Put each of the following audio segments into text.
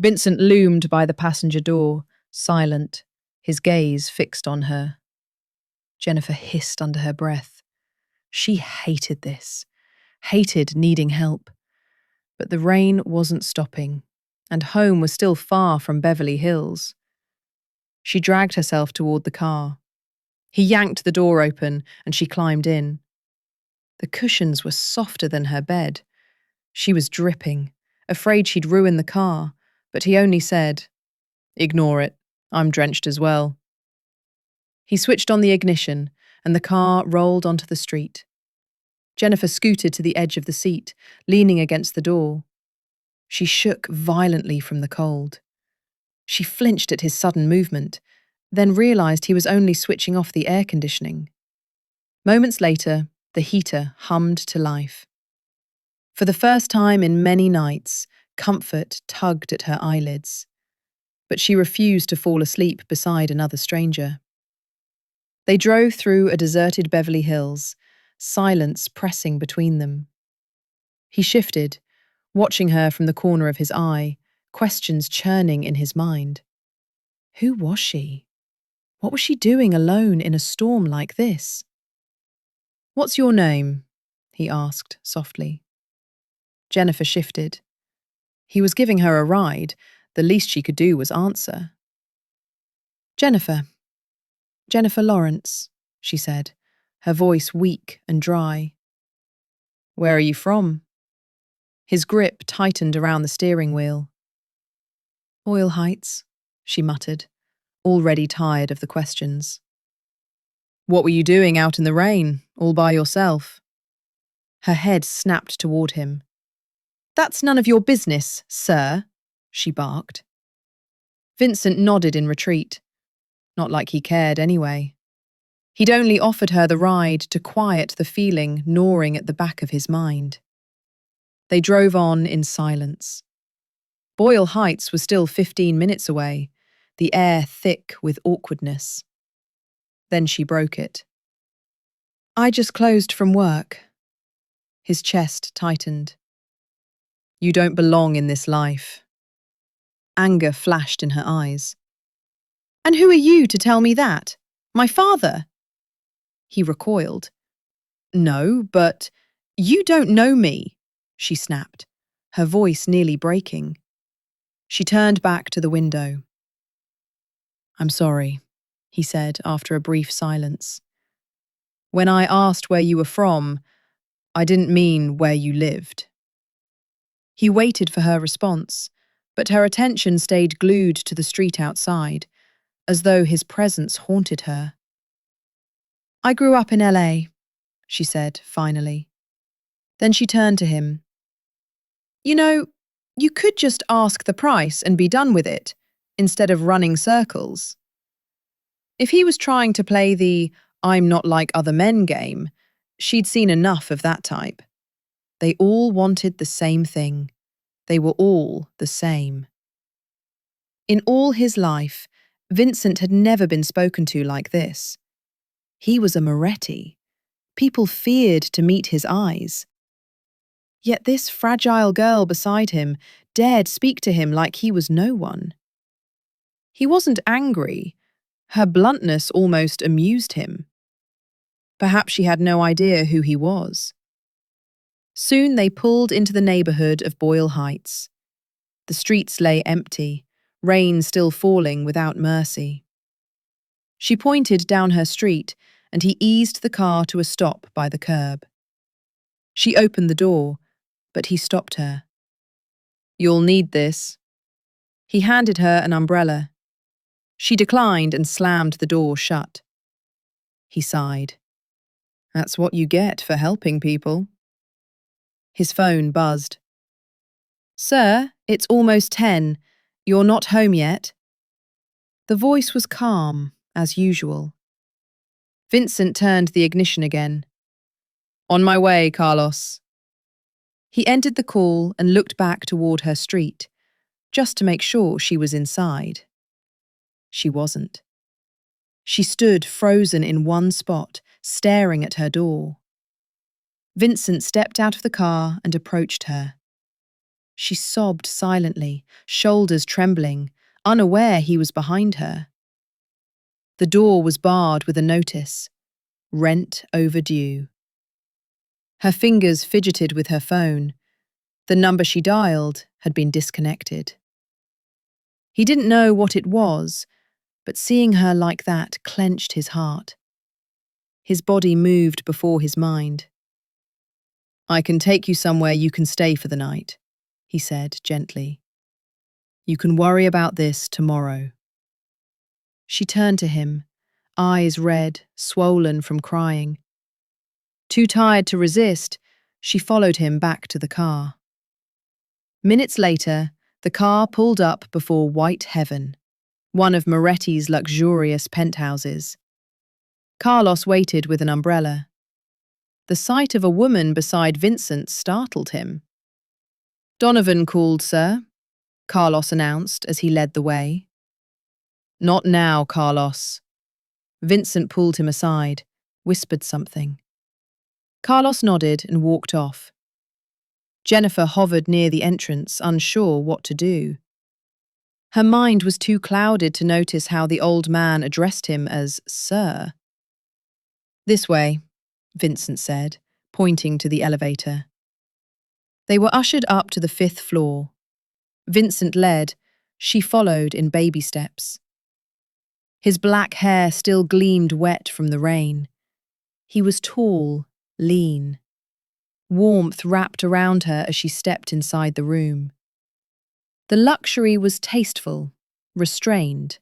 Vincent loomed by the passenger door, silent, his gaze fixed on her. Jennifer hissed under her breath. She hated this, hated needing help. But the rain wasn't stopping, and home was still far from Beverly Hills. She dragged herself toward the car. He yanked the door open, and she climbed in. The cushions were softer than her bed. She was dripping, afraid she'd ruin the car, but he only said, "Ignore it. I'm drenched as well." He switched on the ignition, and the car rolled onto the street. Jennifer scooted to the edge of the seat, leaning against the door. She shook violently from the cold. She flinched at his sudden movement, then realized he was only switching off the air conditioning. Moments later, the heater hummed to life. For the first time in many nights, comfort tugged at her eyelids. But she refused to fall asleep beside another stranger. They drove through a deserted Beverly Hills, silence pressing between them. He shifted, watching her from the corner of his eye, questions churning in his mind. Who was she? What was she doing alone in a storm like this? "What's your name?" he asked softly. Jennifer shifted. He was giving her a ride. The least she could do was answer. Jennifer Lawrence," she said, her voice weak and dry. "Where are you from?" His grip tightened around the steering wheel. "Boyle Heights," she muttered, already tired of the questions. "What were you doing out in the rain, all by yourself?" Her head snapped toward him. "That's none of your business, sir," she barked. Vincent nodded in retreat. Not like he cared anyway. He'd only offered her the ride to quiet the feeling gnawing at the back of his mind. They drove on in silence. Boyle Heights was still 15 minutes away, the air thick with awkwardness. Then she broke it. "I just closed from work." His chest tightened. "You don't belong in this life." Anger flashed in her eyes. "And who are you to tell me that? My father?" He recoiled. "No, but you don't know me," she snapped, her voice nearly breaking. She turned back to the window. "I'm sorry," he said after a brief silence. "When I asked where you were from, I didn't mean where you lived." He waited for her response, but her attention stayed glued to the street outside, as though his presence haunted her. "I grew up in LA," she said finally. Then she turned to him. "You know, you could just ask the price and be done with it, instead of running circles." If he was trying to play the "I'm not like other men" game, she'd seen enough of that type. They all wanted the same thing. They were all the same. In all his life, Vincent had never been spoken to like this. He was a Moretti. People feared to meet his eyes. Yet this fragile girl beside him dared speak to him like he was no one. He wasn't angry. Her bluntness almost amused him. Perhaps she had no idea who he was. Soon they pulled into the neighborhood of Boyle Heights. The streets lay empty, rain still falling without mercy. She pointed down her street, and he eased the car to a stop by the curb. She opened the door, but he stopped her. "You'll need this." He handed her an umbrella. She declined and slammed the door shut. He sighed. "That's what you get for helping people." His phone buzzed. "Sir, it's almost 10. You're not home yet?" The voice was calm, as usual. Vincent turned the ignition again. "On my way, Carlos." He ended the call and looked back toward her street, just to make sure she was inside. She wasn't. She stood frozen in one spot, staring at her door. Vincent stepped out of the car and approached her. She sobbed silently, shoulders trembling, unaware he was behind her. The door was barred with a notice, "Rent overdue." Her fingers fidgeted with her phone. The number she dialed had been disconnected. He didn't know what it was, but seeing her like that clenched his heart. His body moved before his mind. "I can take you somewhere you can stay for the night," he said gently. "You can worry about this tomorrow." She turned to him, eyes red, swollen from crying. Too tired to resist, she followed him back to the car. Minutes later, the car pulled up before White Heaven, one of Moretti's luxurious penthouses. Carlos waited with an umbrella. The sight of a woman beside Vincent startled him. "Donovan called, sir," Carlos announced as he led the way. "Not now, Carlos." Vincent pulled him aside, whispered something. Carlos nodded and walked off. Jennifer hovered near the entrance, unsure what to do. Her mind was too clouded to notice how the old man addressed him as "sir." "This way," Vincent said, pointing to the elevator. They were ushered up to the 5th floor. Vincent led, she followed in baby steps. His black hair still gleamed wet from the rain. He was tall, lean. Warmth wrapped around her as she stepped inside the room. The luxury was tasteful, restrained.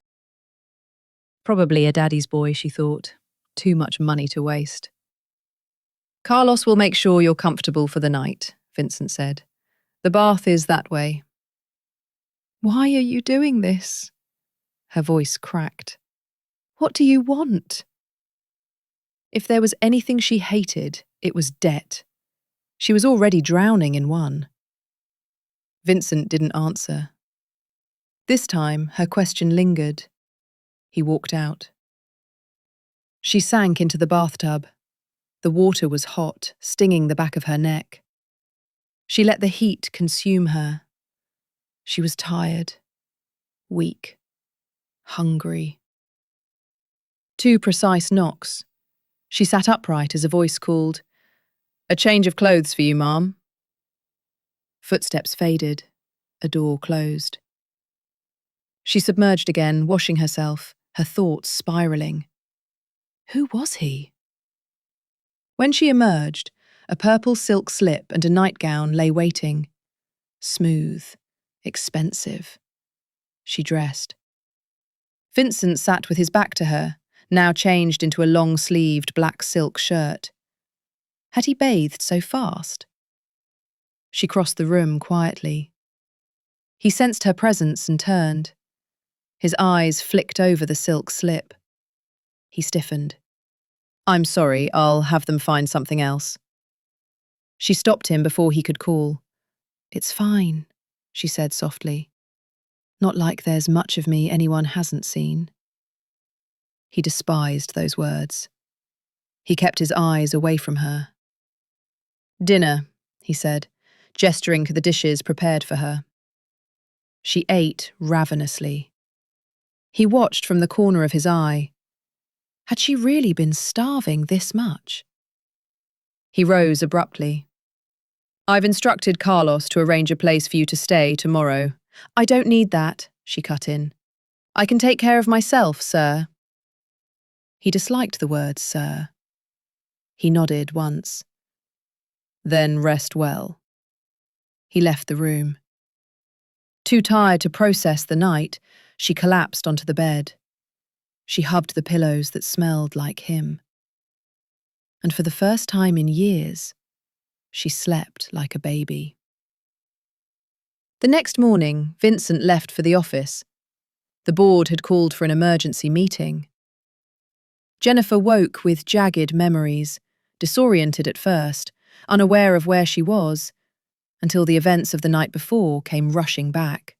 Probably a daddy's boy, she thought. Too much money to waste. "Carlos will make sure you're comfortable for the night," Vincent said. "The bath is that way." "Why are you doing this?" Her voice cracked. "What do you want?" If there was anything she hated, it was debt. She was already drowning in one. Vincent didn't answer. This time, her question lingered. He walked out. She sank into the bathtub. The water was hot, stinging the back of her neck. She let the heat consume her. She was tired, weak, hungry. 2 precise knocks. She sat upright as a voice called, "A change of clothes for you, ma'am." Footsteps faded. A door closed. She submerged again, washing herself, her thoughts spiraling. Who was he? When she emerged, a purple silk slip and a nightgown lay waiting. Smooth, expensive. She dressed. Vincent sat with his back to her, now changed into a long-sleeved black silk shirt. Had he bathed so fast? She crossed the room quietly. He sensed her presence and turned. His eyes flicked over the silk slip. He stiffened. "I'm sorry, I'll have them find something else." She stopped him before he could call. "It's fine," she said softly. "Not like there's much of me anyone hasn't seen." He despised those words. He kept his eyes away from her. "Dinner," he said, gesturing to the dishes prepared for her. She ate ravenously. He watched from the corner of his eye. Had she really been starving this much? He rose abruptly. "I've instructed Carlos to arrange a place for you to stay tomorrow." "I don't need that," she cut in. "I can take care of myself, sir." He disliked the word sir. He nodded once. "Then rest well." He left the room. Too tired to process the night, she collapsed onto the bed. She hugged the pillows that smelled like him. And for the first time in years, she slept like a baby. The next morning, Vincent left for the office. The board had called for an emergency meeting. Jennifer woke with jagged memories, disoriented at first, unaware of where she was, until the events of the night before came rushing back.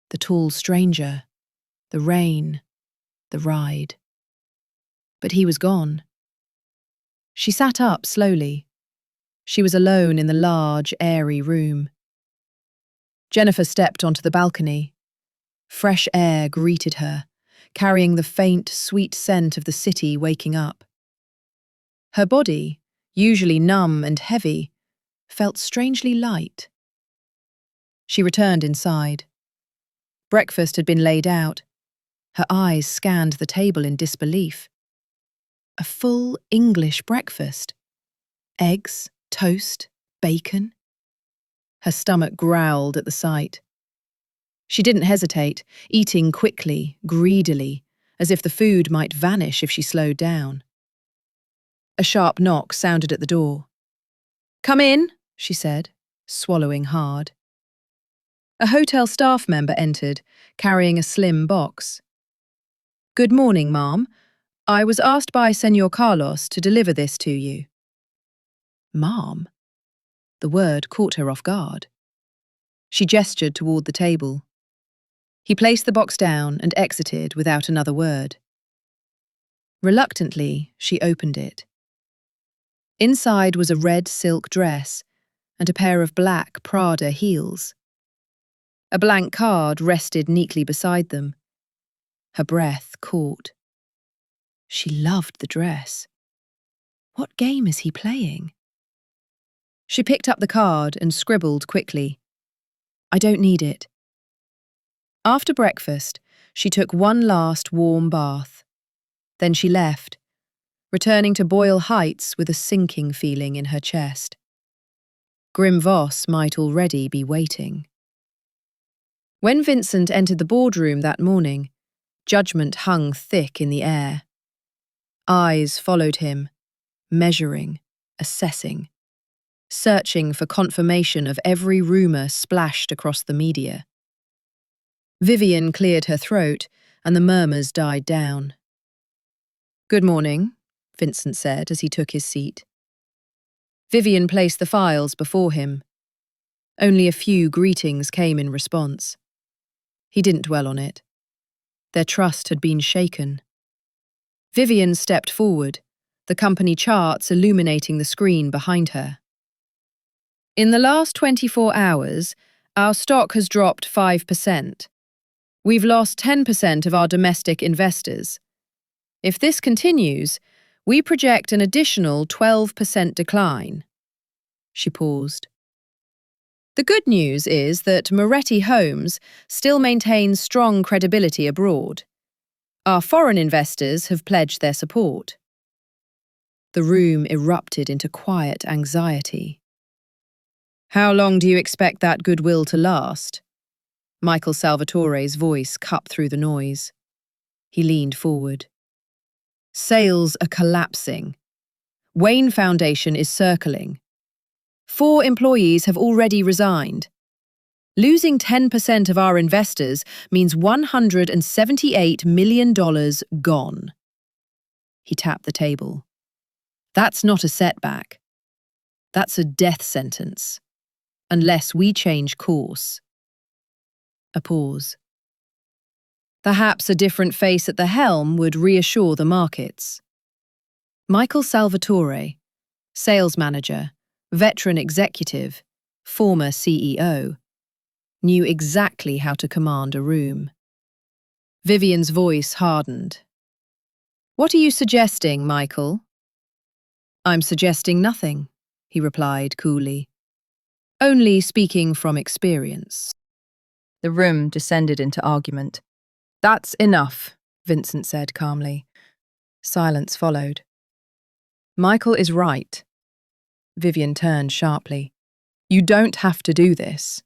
The tall stranger, the rain, the ride. But he was gone. She sat up slowly. She was alone in the large, airy room. Jennifer stepped onto the balcony. Fresh air greeted her, carrying the faint, sweet scent of the city waking up. Her body, usually numb and heavy, felt strangely light. She returned inside. Breakfast had been laid out. Her eyes scanned the table in disbelief. A full English breakfast. Eggs, toast, bacon. Her stomach growled at the sight. She didn't hesitate, eating quickly, greedily, as if the food might vanish if she slowed down. A sharp knock sounded at the door. "Come in," she said, swallowing hard. A hotel staff member entered, carrying a slim box. "Good morning, ma'am. I was asked by Senor Carlos to deliver this to you." Ma'am? The word caught her off guard. She gestured toward the table. He placed the box down and exited without another word. Reluctantly, she opened it. Inside was a red silk dress and a pair of black Prada heels. A blank card rested neatly beside them. Her breath caught. She loved the dress. What game is he playing? She picked up the card and scribbled quickly. "I don't need it." After breakfast, she took one last warm bath. Then she left, returning to Boyle Heights with a sinking feeling in her chest. Grim Voss might already be waiting. When Vincent entered the boardroom that morning, judgment hung thick in the air. Eyes followed him, measuring, assessing, searching for confirmation of every rumour splashed across the media. Vivian cleared her throat, and the murmurs died down. "Good morning," Vincent said as he took his seat. Vivian placed the files before him. Only a few greetings came in response. He didn't dwell on it. Their trust had been shaken. Vivian stepped forward, the company charts illuminating the screen behind her. "In the last 24 hours, our stock has dropped 5%. We've lost 10% of our domestic investors. If this continues, we project an additional 12% decline." She paused. "The good news is that Moretti Homes still maintains strong credibility abroad. Our foreign investors have pledged their support." The room erupted into quiet anxiety. "How long do you expect that goodwill to last?" Michael Salvatore's voice cut through the noise. He leaned forward. "Sales are collapsing. Wayne Foundation is circling. 4 employees have already resigned. Losing 10% of our investors means $178 million gone." He tapped the table. "That's not a setback. That's a death sentence. Unless we change course." A pause. Perhaps a different face at the helm would reassure the markets. Michael Salvatore, sales manager, veteran executive, former CEO, knew exactly how to command a room. Vivian's voice hardened. "What are you suggesting, Michael?" "I'm suggesting nothing," he replied coolly. "Only speaking from experience." The room descended into argument. "That's enough," Vincent said calmly. Silence followed. "Michael is right." Vivian turned sharply. "You don't have to do this."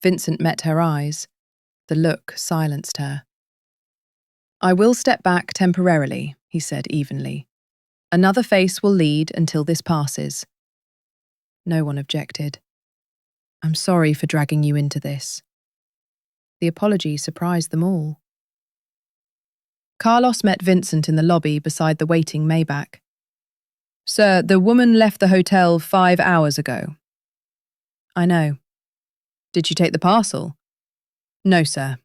Vincent met her eyes. The look silenced her. "I will step back temporarily," he said evenly. "Another face will lead until this passes." No one objected. "I'm sorry for dragging you into this." The apology surprised them all. Carlos met Vincent in the lobby beside the waiting Maybach. "Sir, the woman left the hotel 5 hours ago." "I know." "Did she take the parcel?" "No, sir."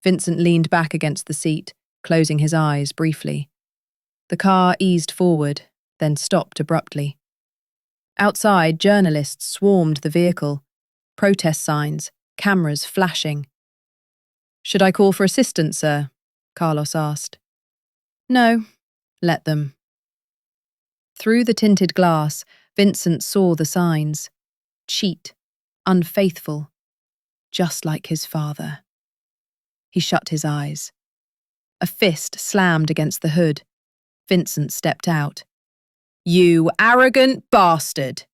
Vincent leaned back against the seat, closing his eyes briefly. The car eased forward, then stopped abruptly. Outside, journalists swarmed the vehicle. Protest signs, cameras flashing. "Should I call for assistance, sir?" Carlos asked. "No, let them." Through the tinted glass, Vincent saw the signs. Cheat, unfaithful, just like his father. He shut his eyes. A fist slammed against the hood. Vincent stepped out. "You arrogant bastard!"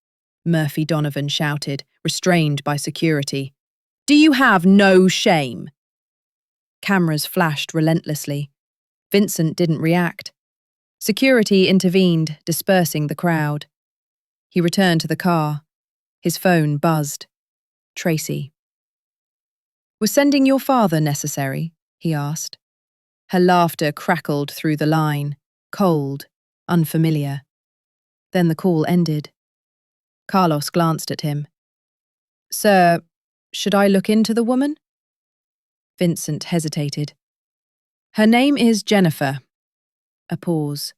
Murphy Donovan shouted, restrained by security. "Do you have no shame?" Cameras flashed relentlessly. Vincent didn't react. Security intervened, dispersing the crowd. He returned to the car. His phone buzzed. Tracy. "Was sending your father necessary?" he asked. Her laughter crackled through the line, cold, unfamiliar. Then the call ended. Carlos glanced at him. "Sir, should I look into the woman?" Vincent hesitated. "Her name is Jennifer." A pause.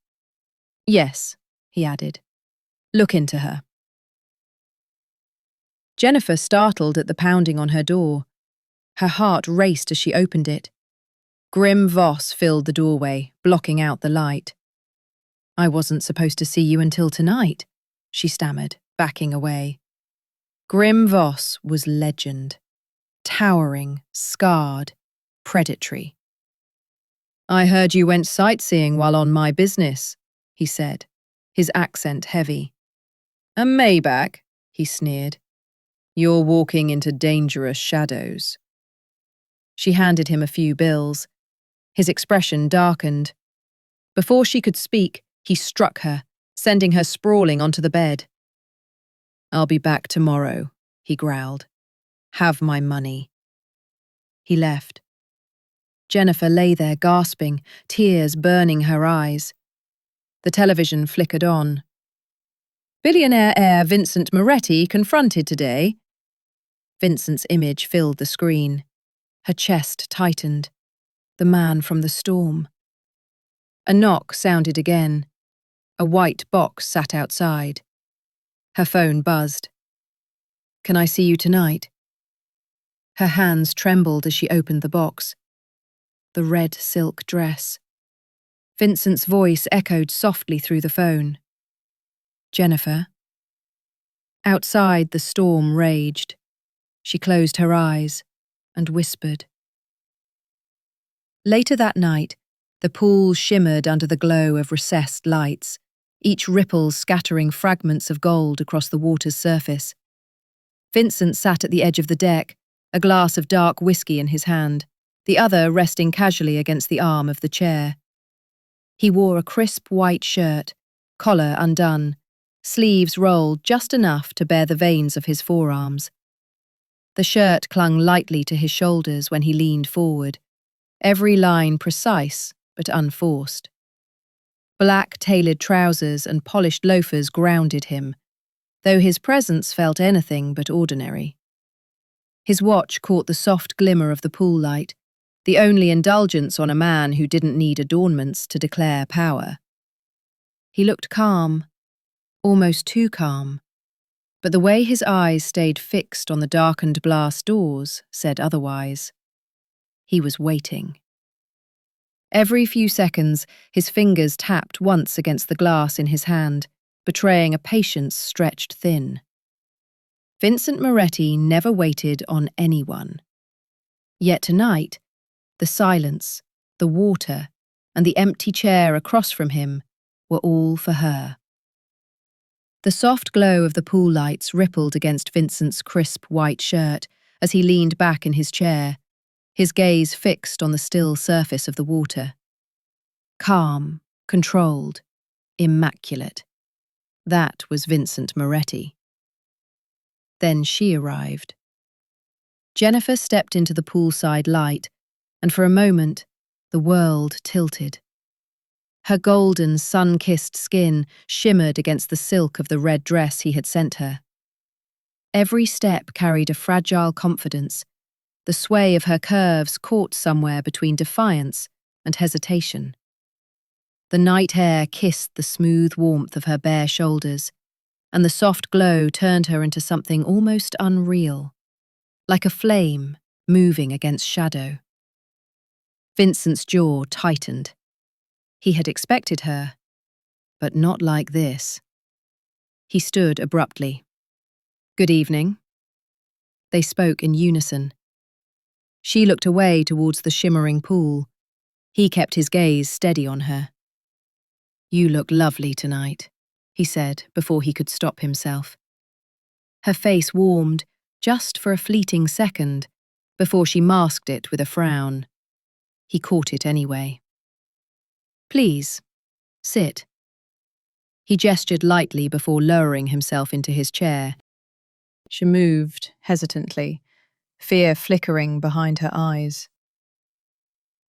"Yes," he added. "Look into her." Jennifer startled at the pounding on her door. Her heart raced as she opened it. Grim Voss filled the doorway, blocking out the light. "I wasn't supposed to see you until tonight," she stammered, backing away. Grim Voss was legend. Towering, scarred, predatory. "I heard you went sightseeing while on my business," he said, his accent heavy. "A Maybach?" he sneered. "You're walking into dangerous shadows." She handed him a few bills. His expression darkened. Before she could speak, he struck her, sending her sprawling onto the bed. "I'll be back tomorrow," he growled. "Have my money." He left. Jennifer lay there gasping, tears burning her eyes. The television flickered on. "Billionaire heir Vincent Moretti confronted today." Vincent's image filled the screen. Her chest tightened. The man from the storm. A knock sounded again. A white box sat outside. Her phone buzzed. "Can I see you tonight?" Her hands trembled as she opened the box. The red silk dress. Vincent's voice echoed softly through the phone. "Jennifer?" Outside, the storm raged. She closed her eyes and whispered. Later that night, the pool shimmered under the glow of recessed lights, each ripple scattering fragments of gold across the water's surface. Vincent sat at the edge of the deck, a glass of dark whiskey in his hand, the other resting casually against the arm of the chair. He wore a crisp white shirt, collar undone, sleeves rolled just enough to bare the veins of his forearms. The shirt clung lightly to his shoulders when he leaned forward, every line precise but unforced. Black tailored trousers and polished loafers grounded him, though his presence felt anything but ordinary. His watch caught the soft glimmer of the pool light, the only indulgence on a man who didn't need adornments to declare power. He looked calm, almost too calm, but the way his eyes stayed fixed on the darkened glass doors said otherwise. He was waiting. Every few seconds, his fingers tapped once against the glass in his hand, betraying a patience stretched thin. Vincent Moretti never waited on anyone. Yet tonight, the silence, the water, and the empty chair across from him were all for her. The soft glow of the pool lights rippled against Vincent's crisp white shirt as he leaned back in his chair, his gaze fixed on the still surface of the water. Calm, controlled, immaculate. That was Vincent Moretti. Then she arrived. Jennifer stepped into the poolside light, and for a moment, the world tilted. Her golden, sun-kissed skin shimmered against the silk of the red dress he had sent her. Every step carried a fragile confidence. The sway of her curves caught somewhere between defiance and hesitation. The night air kissed the smooth warmth of her bare shoulders, and the soft glow turned her into something almost unreal. like a flame moving against shadow. Vincent's jaw tightened. He had expected her, but not like this. He stood abruptly. "Good evening." They spoke in unison. She looked away towards the shimmering pool. He kept his gaze steady on her. "You look lovely tonight," he said before he could stop himself. Her face warmed, just for a fleeting second, before she masked it with a frown. He caught it anyway. "Please, sit." He gestured lightly before lowering himself into his chair. She moved hesitantly, fear flickering behind her eyes.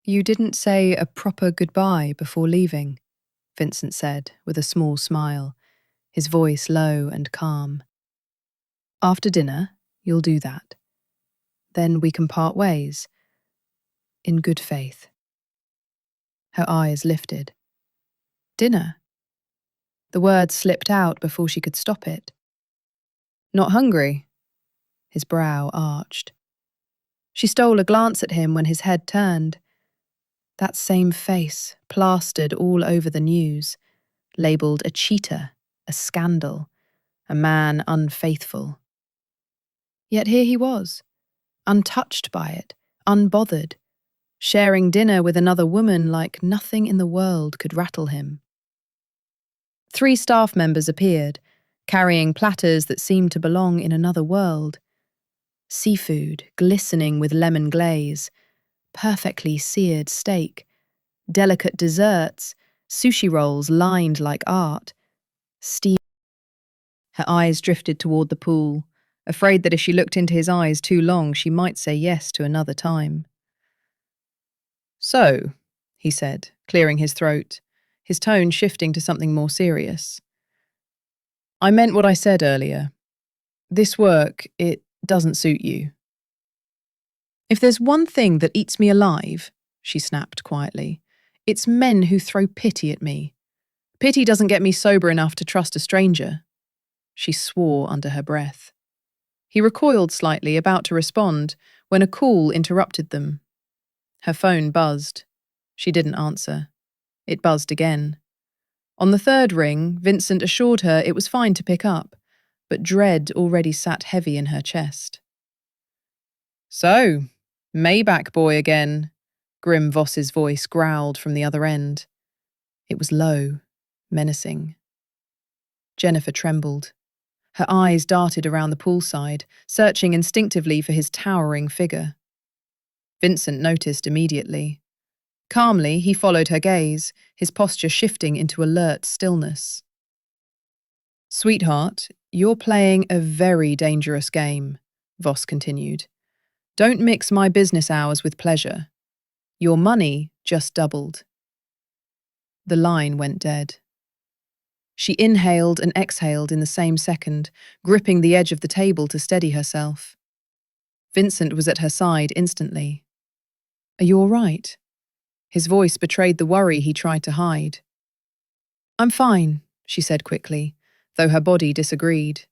"You didn't say a proper goodbye before leaving," Vincent said with a small smile, his voice low and calm. "After dinner, you'll do that. Then we can part ways. In good faith." Her eyes lifted. "Dinner?" The word slipped out before she could stop it. "Not hungry?" His brow arched. She stole a glance at him when his head turned. That same face, plastered all over the news, labelled a cheater, a scandal, a man unfaithful. Yet here he was, untouched by it, unbothered, sharing dinner with another woman like nothing in the world could rattle him. 3 staff members appeared, carrying platters that seemed to belong in another world. Seafood glistening with lemon glaze, perfectly seared steak, delicate desserts, sushi rolls lined like art. Her eyes drifted toward the pool, afraid that if she looked into his eyes too long, she might say yes to another time. "So," he said, clearing his throat, his tone shifting to something more serious. "I meant what I said earlier. This work, it doesn't suit you." "If there's one thing that eats me alive," she snapped quietly, "it's men who throw pity at me. Pity doesn't get me sober enough to trust a stranger." She swore under her breath. He recoiled slightly, about to respond, when a call interrupted them. Her phone buzzed. She didn't answer. It buzzed again. On the 3rd ring, Vincent assured her it was fine to pick up, but dread already sat heavy in her chest. "So, Maybach boy again," grim Voss's voice growled from the other end. It was low, menacing. Jennifer trembled. Her eyes darted around the poolside, searching instinctively for his towering figure. Vincent noticed immediately. Calmly, he followed her gaze, his posture shifting into alert stillness. "Sweetheart, you're playing a very dangerous game," Voss continued. "Don't mix my business hours with pleasure. Your money just doubled." The line went dead. She inhaled and exhaled in the same second, gripping the edge of the table to steady herself. Vincent was at her side instantly. "Are you all right?" His voice betrayed the worry he tried to hide. "I'm fine," she said quickly, though her body disagreed.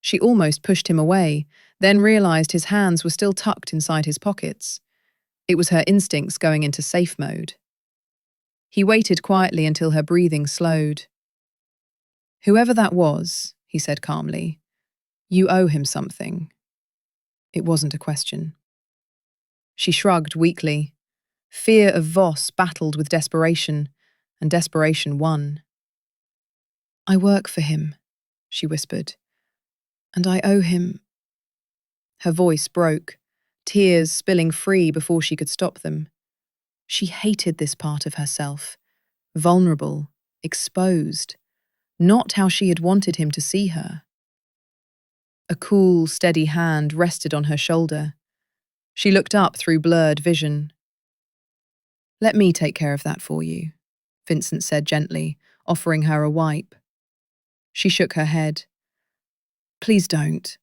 She almost pushed him away, then realized his hands were still tucked inside his pockets. It was her instincts going into safe mode. He waited quietly until her breathing slowed. "Whoever that was," he said calmly, "you owe him something." It wasn't a question. She shrugged weakly. Fear of Voss battled with desperation, and desperation won. "I work for him," she whispered, "and I owe him—" Her voice broke, tears spilling free before she could stop them. She hated this part of herself, vulnerable, exposed, not how she had wanted him to see her. A cool, steady hand rested on her shoulder. She looked up through blurred vision. "Let me take care of that for you," Vincent said gently, offering her a wipe. She shook her head. "Please don't.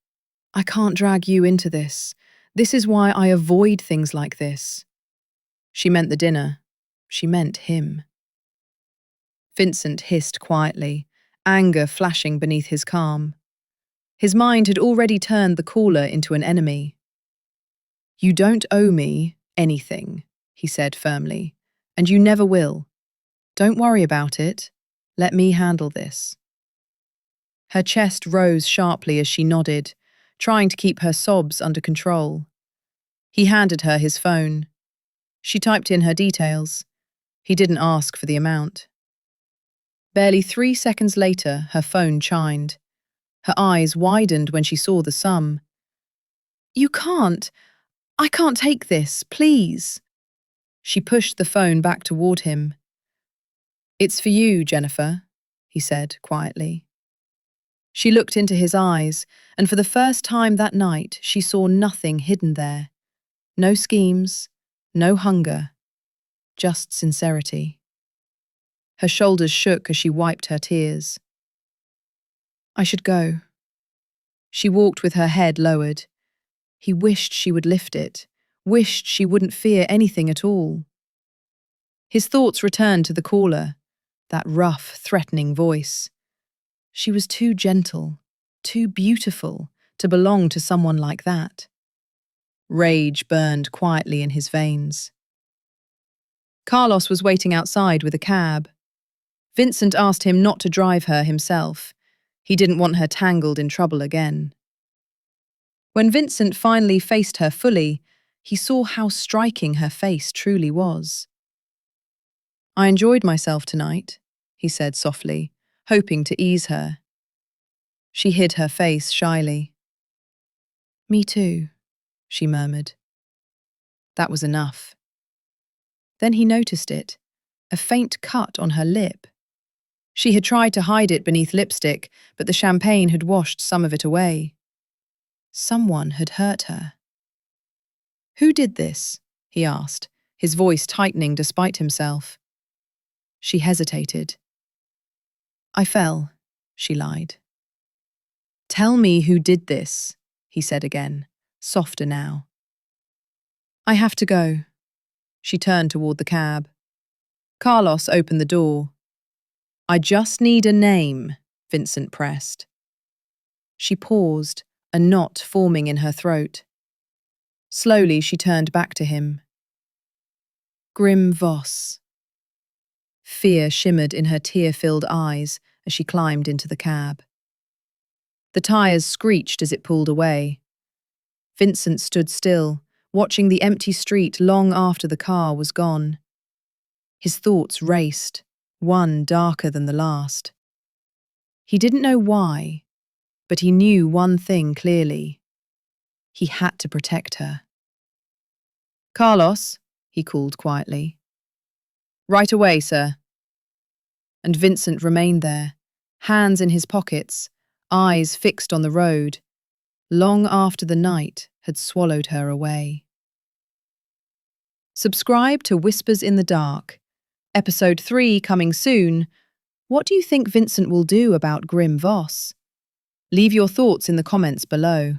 I can't drag you into this. This is why I avoid things like this." She meant the dinner. She meant him. Vincent hissed quietly, anger flashing beneath his calm. His mind had already turned the caller into an enemy. "You don't owe me anything," he said firmly, "and you never will. Don't worry about it. Let me handle this." Her chest rose sharply as she nodded, trying to keep her sobs under control. He handed her his phone. She typed in her details. He didn't ask for the amount. Barely 3 seconds later, her phone chimed. Her eyes widened when she saw the sum. "You can't. I can't take this, please." She pushed the phone back toward him. "It's for you, Jennifer," he said quietly. She looked into his eyes, and for the first time that night, she saw nothing hidden there. No schemes, no hunger, just sincerity. Her shoulders shook as she wiped her tears. "I should go." She walked with her head lowered. He wished she would lift it, wished she wouldn't fear anything at all. His thoughts returned to the caller, that rough, threatening voice. She was too gentle, too beautiful to belong to someone like that. Rage burned quietly in his veins. Carlos was waiting outside with a cab. Vincent asked him not to drive her himself. He didn't want her tangled in trouble again. When Vincent finally faced her fully, he saw how striking her face truly was. "I enjoyed myself tonight," he said softly, hoping to ease her. She hid her face shyly. "Me too," she murmured. That was enough. Then he noticed it, a faint cut on her lip. She had tried to hide it beneath lipstick, but the champagne had washed some of it away. Someone had hurt her. "Who did this?" he asked, his voice tightening despite himself. She hesitated. "I fell," she lied. "Tell me who did this," he said again, softer now. "I have to go." She turned toward the cab. Carlos opened the door. "I just need a name," Vincent pressed. She paused, a knot forming in her throat. Slowly she turned back to him. "Grim Voss." Fear shimmered in her tear-filled eyes as she climbed into the cab. The tires screeched as it pulled away. Vincent stood still, watching the empty street long after the car was gone. His thoughts raced, one darker than the last. He didn't know why, but he knew one thing clearly. He had to protect her. "Carlos," he called quietly. "Right away, sir." And Vincent remained there, hands in his pockets, eyes fixed on the road, long after the night had swallowed her away. Subscribe to Whispers in the Dark. Episode 3 coming soon. What do you think Vincent will do about Grim Voss? Leave your thoughts in the comments below.